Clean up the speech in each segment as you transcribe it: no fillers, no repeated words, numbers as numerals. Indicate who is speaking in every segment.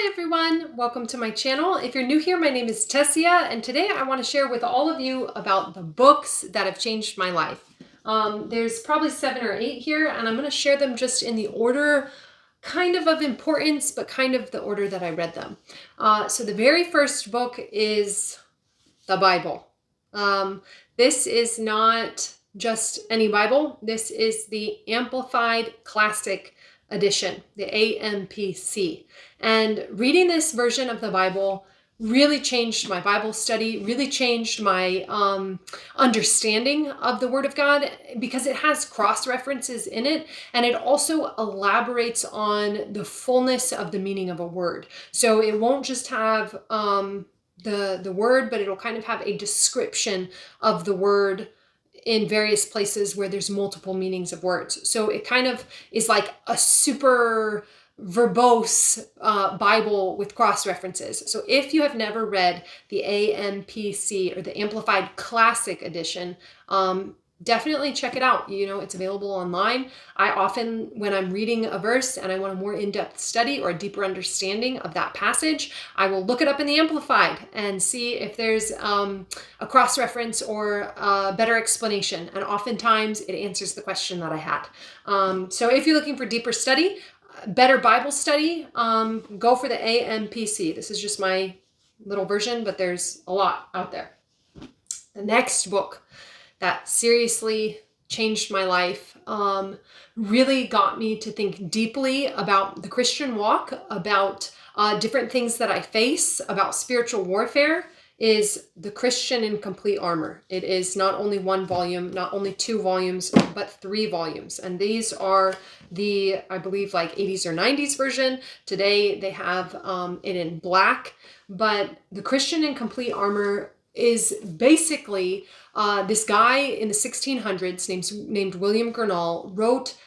Speaker 1: Hi everyone, welcome to my channel. If you're new here, my name is Tessia, and today I want to share with all of you about the books that have changed my life. There's probably 7 or 8 here, and I'm going to share them just in the order kind of importance, but kind of the order that I read them. So the very first book is the Bible. This is not just any Bible. This is the Amplified Classic Edition, the AMPC. And reading this version of the Bible really changed my Bible study, really changed my understanding of the Word of God, because it has cross references in it, and it also elaborates on the fullness of the meaning of a word. So it won't just have the word, but it'll kind of have a description of the word in various places where there's multiple meanings of words. So it kind of is like a super verbose Bible with cross references. So if you have never read the AMPC or the Amplified Classic Edition, definitely check it out. You know, it's available online. I often, when I'm reading a verse and I want a more in-depth study or a deeper understanding of that passage, I will look it up in the Amplified and see if there's a cross-reference or a better explanation. And oftentimes it answers the question that I had. So if you're looking for deeper study, better Bible study, go for the AMPC. This is just my little version, but there's a lot out there. The next book that seriously changed my life, really got me to think deeply about the Christian walk, about different things that I face, about spiritual warfare, is The Christian in Complete Armor. It is not only 1 volume, not only 2 volumes, but 3 volumes. And these are the, I believe, like 80s or 90s version. Today they have it in black. But The Christian in Complete Armor is basically this guy in the 1600s named William Gurnall wrote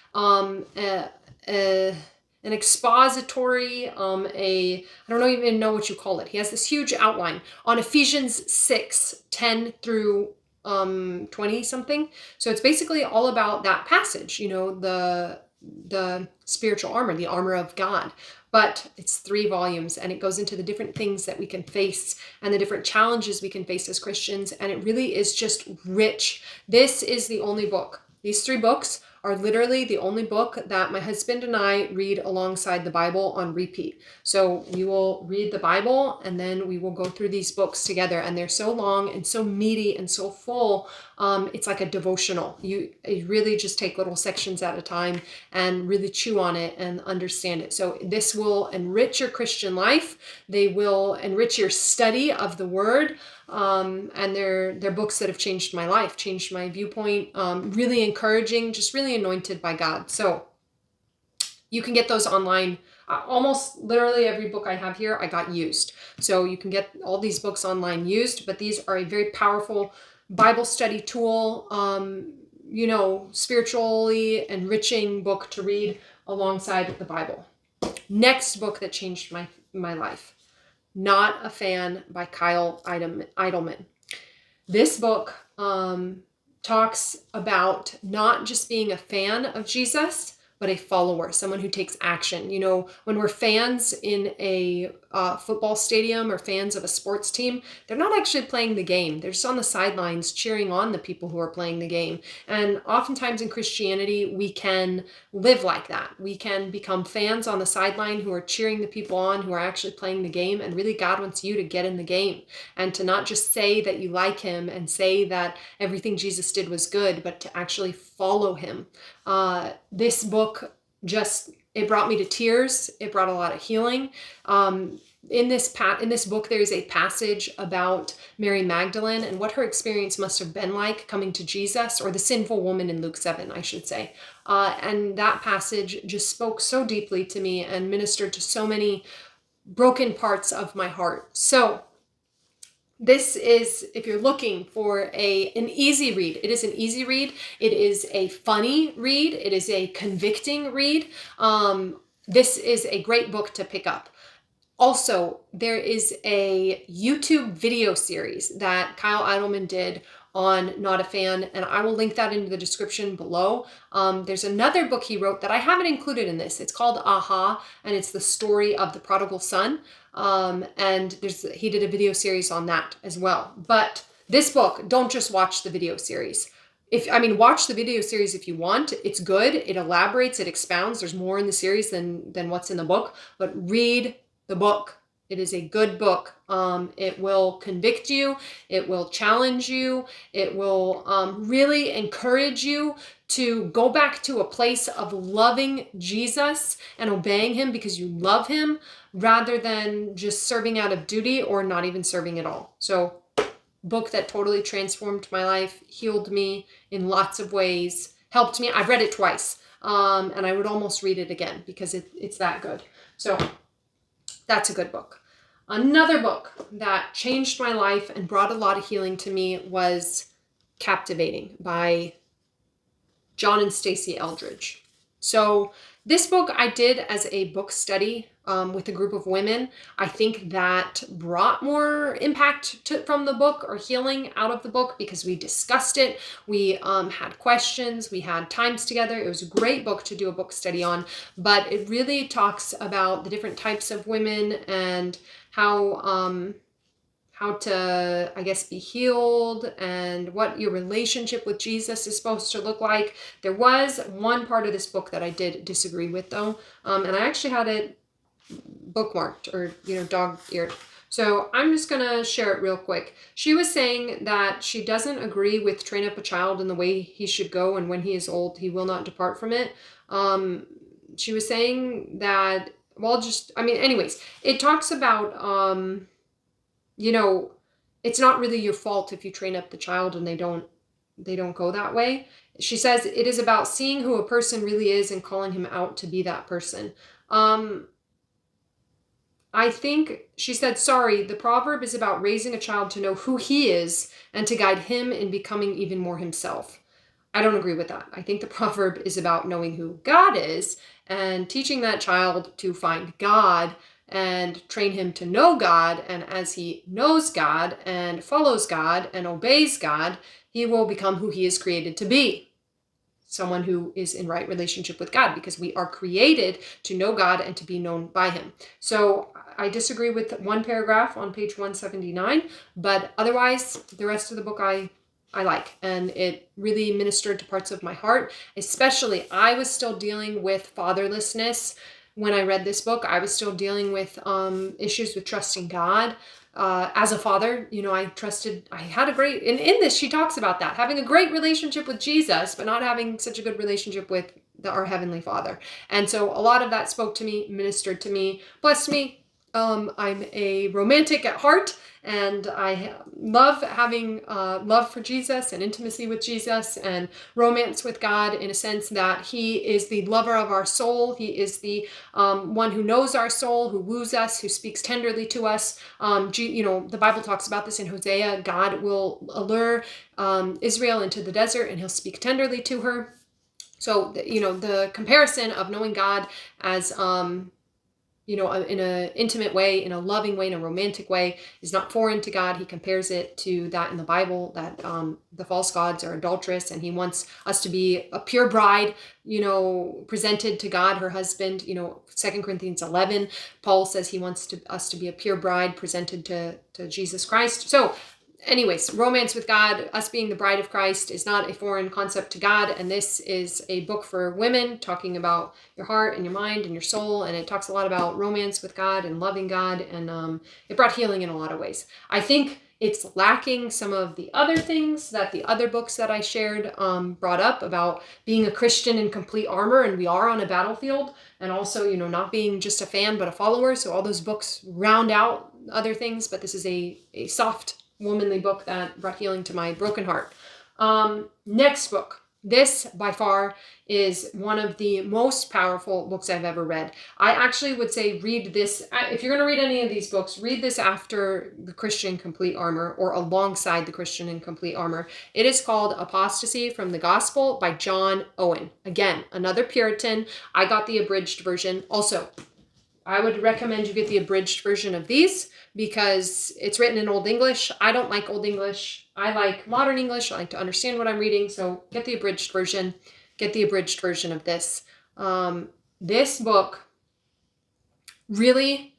Speaker 1: an expository, I don't even know what you call it. He has this huge outline on Ephesians 6:10 through 20 something. So it's basically all about that passage, you know, the spiritual armor, the armor of God. But it's 3 volumes, and it goes into the different things that we can face and the different challenges we can face as Christians. And it really is just rich. This is the only book. These 3 books are literally the only book that my husband and I read alongside the Bible on repeat. So we will read the Bible and then we will go through these books together, and they're so long and so meaty and so full. It's like a devotional. You really just take little sections at a time and really chew on it and understand it. So this will enrich your Christian life. They will enrich your study of the Word. And they're books that have changed my life, changed my viewpoint, really encouraging, just really anointed by God. So you can get those online. Almost literally every book I have here, I got used. So you can get all these books online used, but these are a very powerful Bible study tool, you know, spiritually enriching book to read alongside the Bible. Next book that changed my life, Not a Fan by Kyle Idleman. This book talks about not just being a fan of Jesus, but a follower, someone who takes action. You know, when we're fans in a football stadium or fans of a sports team, they're not actually playing the game. They're just on the sidelines cheering on the people who are playing the game. And oftentimes in Christianity, we can live like that. We can become fans on the sideline who are cheering the people on who are actually playing the game. And really, God wants you to get in the game and to not just say that you like him and say that everything Jesus did was good, but to actually follow him. This book it brought me to tears. It brought a lot of healing. In this book, there is a passage about Mary Magdalene and what her experience must have been like coming to Jesus, or the sinful woman in Luke 7, I should say. And that passage just spoke so deeply to me and ministered to so many broken parts of my heart. So this is, if you're looking for an easy read, it is an easy read. It is a funny read. It is a convicting read. This is a great book to pick up. Also, there is a YouTube video series that Kyle Idleman did on Not a Fan, and I will link that into the description below. There's another book he wrote that I haven't included in this. It's called Aha, and it's the story of the prodigal son. And he did a video series on that as well. But this book, don't just watch the video series. Watch the video series if you want. It's good. It elaborates, it expounds. There's more in the series than what's in the book, but read the book. It is a good book. It will convict you. It will challenge you. It will really encourage you to go back to a place of loving Jesus and obeying him because you love him, rather than just serving out of duty or not even serving at all. So, book that totally transformed my life, healed me in lots of ways, helped me. I've read it twice, and I would almost read it again because it's that good. So that's a good book. Another book that changed my life and brought a lot of healing to me was Captivating by John and Stacey Eldridge. So this book I did as a book study with a group of women. I think that brought more impact from the book or healing out of the book because we discussed it. We had questions. We had times together. It was a great book to do a book study on, but it really talks about the different types of women and how to, I guess, be healed and what your relationship with Jesus is supposed to look like. There was one part of this book that I did disagree with, though, and I actually had it bookmarked or, dog-eared. So I'm just going to share it real quick. She was saying that she doesn't agree with train up a child in the way he should go, and when he is old, he will not depart from it. She was saying that, anyways, it talks about, it's not really your fault if you train up the child and they don't go that way. She says it is about seeing who a person really is and calling him out to be that person. I think she said, sorry, the proverb is about raising a child to know who he is and to guide him in becoming even more himself. I don't agree with that. I think the proverb is about knowing who God is and teaching that child to find God and train him to know God. And as he knows God and follows God and obeys God, he will become who he is created to be. Someone who is in right relationship with God, because we are created to know God and to be known by him. So I disagree with one paragraph on page 179, but otherwise the rest of the book I like, and it really ministered to parts of my heart. Especially, I was still dealing with fatherlessness when I read this book. I was still dealing with issues with trusting God. As a father, I had a great, and in this, she talks about that, having a great relationship with Jesus, but not having such a good relationship with our Heavenly Father. And so a lot of that spoke to me, ministered to me, blessed me. I'm a romantic at heart, and I love having love for Jesus and intimacy with Jesus and romance with God, in a sense that he is the lover of our soul. He is the one who knows our soul, who woos us, who speaks tenderly to us. The Bible talks about this in Hosea. God will allure Israel into the desert, and he'll speak tenderly to her. So, the comparison of knowing God as in an intimate way, in a loving way, in a romantic way, is not foreign to God. He compares it to that in the Bible, that the false gods are adulterous, and he wants us to be a pure bride, presented to God, her husband. 2 Corinthians 11, Paul says he wants us to be a pure bride presented to Jesus Christ. So anyways, romance with God, us being the bride of Christ, is not a foreign concept to God. And this is a book for women, talking about your heart and your mind and your soul. And it talks a lot about romance with God and loving God. And it brought healing in a lot of ways. I think it's lacking some of the other things that the other books that I shared brought up about being a Christian in complete armor. And we are on a battlefield. And also, not being just a fan, but a follower. So all those books round out other things. But this is a soft, womanly book that brought healing to my broken heart. Next book. This, by far, is one of the most powerful books I've ever read. I actually would say read this. If you're going to read any of these books, read this after The Christian Complete Armor or alongside The Christian in Complete Armor. It is called Apostasy from the Gospel by John Owen. Again, another Puritan. I got the abridged version. Also, I would recommend you get the abridged version of these because it's written in Old English. I don't like Old English. I like modern English. I like to understand what I'm reading. So get the abridged version. Get the abridged version of this. This book really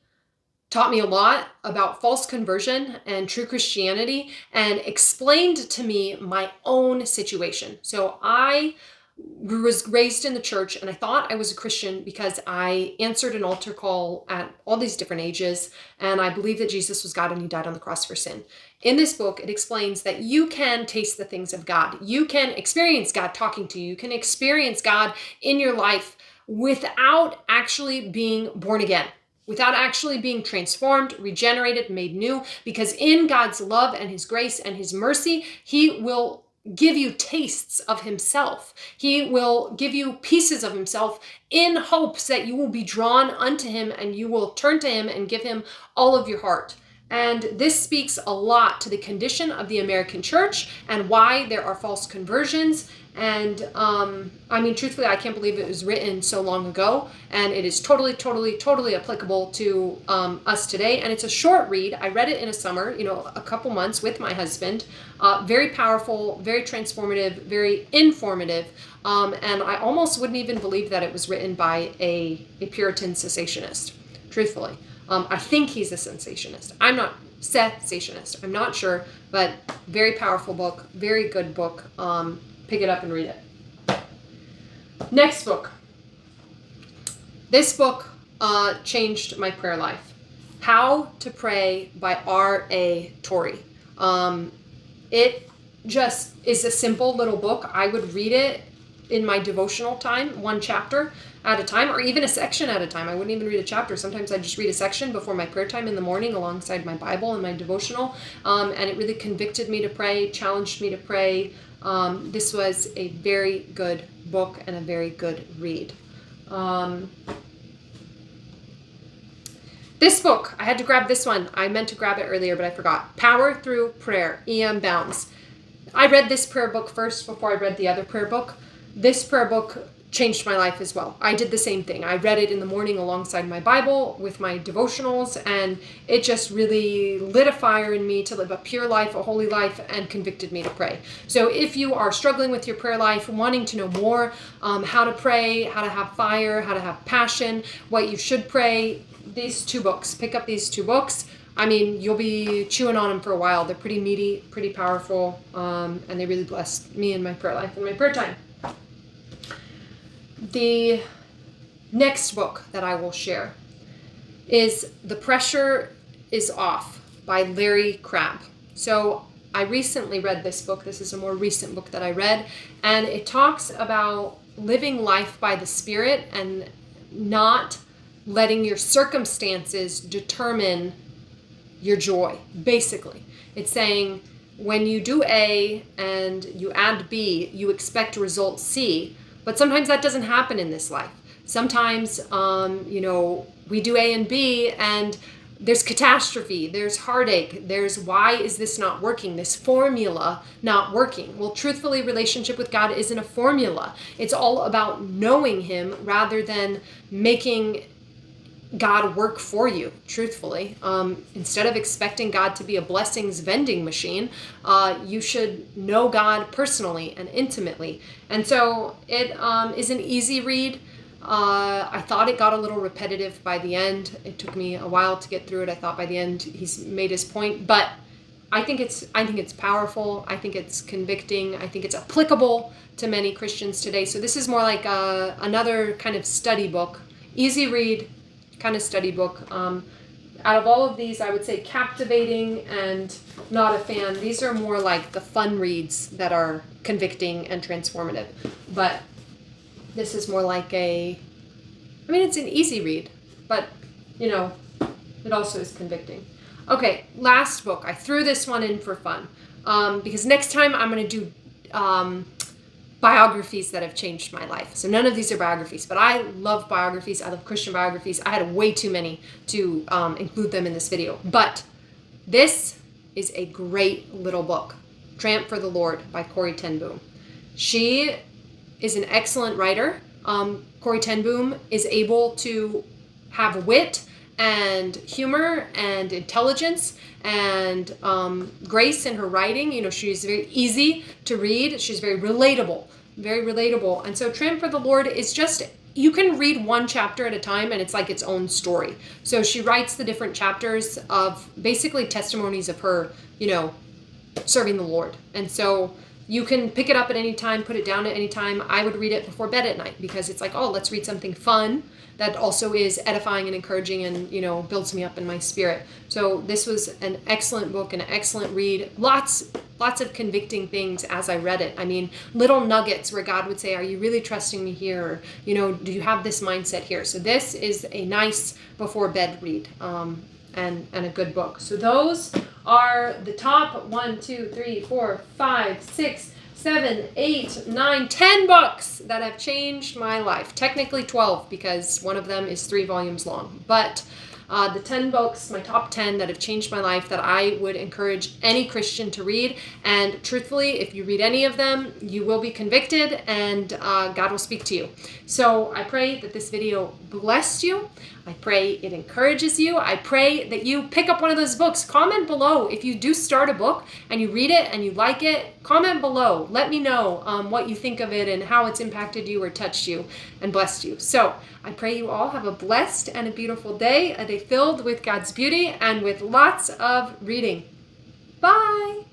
Speaker 1: taught me a lot about false conversion and true Christianity and explained to me my own situation. So I was raised in the church and I thought I was a Christian because I answered an altar call at all these different ages, and I believed that Jesus was God and he died on the cross for sin. In this book, it explains that you can taste the things of God. You can experience God talking to you. You can experience God in your life without actually being born again, without actually being transformed, regenerated, made new, because in God's love and his grace and his mercy, he will give you tastes of himself. He will give you pieces of himself in hopes that you will be drawn unto him and you will turn to him and give him all of your heart. And this speaks a lot to the condition of the American church and why there are false conversions. And I mean, truthfully, I can't believe it was written so long ago, and it is totally applicable to us today. And it's a short read. I read it in a summer, a couple months with my husband. Very powerful, very transformative, very informative. And I almost wouldn't even believe that it was written by a Puritan cessationist, truthfully. I think he's a cessationist. I'm not cessationist. I'm not sure, but very powerful book, very good book. Pick it up and read it. Next book. This book changed my prayer life. How to Pray by R.A. Torrey. It just is a simple little book. I would read it in my devotional time, one chapter at a time, or even a section at a time. I wouldn't even read a chapter. Sometimes I just read a section before my prayer time in the morning alongside my Bible and my devotional. And it really convicted me to pray, challenged me to pray. This was a very good book and a very good read. This book, I had to grab this one. I meant to grab it earlier, but I forgot. Power Through Prayer, E.M. Bounds. I read this prayer book first before I read the other prayer book. This prayer book changed my life as well. I did the same thing. I read it in the morning alongside my Bible with my devotionals, and it just really lit a fire in me to live a pure life, a holy life, and convicted me to pray. So if you are struggling with your prayer life, wanting to know more, how to pray, how to have fire, how to have passion, what you should pray, these two books. Pick up these two books. I mean, you'll be chewing on them for a while. They're pretty meaty, pretty powerful, and they really blessed me in my prayer life and my prayer time. The next book that I will share is The Pressure is Off by Larry Crabb. So I recently read this book. This is a more recent book that I read, and it talks about living life by the Spirit and not letting your circumstances determine your joy, basically. It's saying when you do A and you add B, you expect result C, but sometimes that doesn't happen in this life. Sometimes, we do A and B and there's catastrophe, there's heartache, there's why is this not working, this formula not working. Well, truthfully, relationship with God isn't a formula. It's all about knowing him rather than making God work for you, truthfully. Instead of expecting God to be a blessings vending machine, you should know God personally and intimately. And so it is an easy read. I thought it got a little repetitive by the end. It took me a while to get through it. I thought by the end he's made his point, but I think it's powerful. I think it's convicting. I think it's applicable to many Christians today. So this is more like another kind of study book, easy read, kind of study book. Out of all of these, I would say captivating and not a fan. These are more like the fun reads that are convicting and transformative. But this is more like it's an easy read, but it also is convicting. Okay, last book. I threw this one in for fun because next time I'm going to do biographies that have changed my life. So none of these are biographies, but I love biographies. I love Christian biographies. I had way too many to include them in this video. But this is a great little book, Tramp for the Lord by Corrie ten Boom. She is an excellent writer. Corrie ten Boom is able to have wit and humor and intelligence and grace in her writing. You know, she's very easy to read. She's very relatable, very relatable. And so Tramp for the Lord is just, you can read one chapter at a time and it's like its own story. So she writes the different chapters of basically testimonies of her, you know, serving the Lord. And so you can pick it up at any time, put it down at any time. I would read it before bed at night because it's like, oh, let's read something fun that also is edifying and encouraging and, you know, builds me up in my spirit. So this was an excellent book, an excellent read. Lots of convicting things as I read it. I mean, little nuggets where God would say, are you really trusting me here? Or, you know, do you have this mindset here? So this is a nice before bed read and a good book. So those are the top 1, 2, 3, 4, 5, 6, 7, 8, 9, 10 books that have changed my life. Technically 12 because one of them is 3 volumes long. But the 10 books, my top 10 that have changed my life that I would encourage any Christian to read. And truthfully, if you read any of them, you will be convicted and God will speak to you. So I pray that this video blessed you. I pray it encourages you. I pray that you pick up one of those books. Comment below if you do start a book and you read it and you like it. Comment below. Let me know what you think of it and how it's impacted you or touched you and blessed you. So I pray you all have a blessed and a beautiful day, a day filled with God's beauty and with lots of reading. Bye.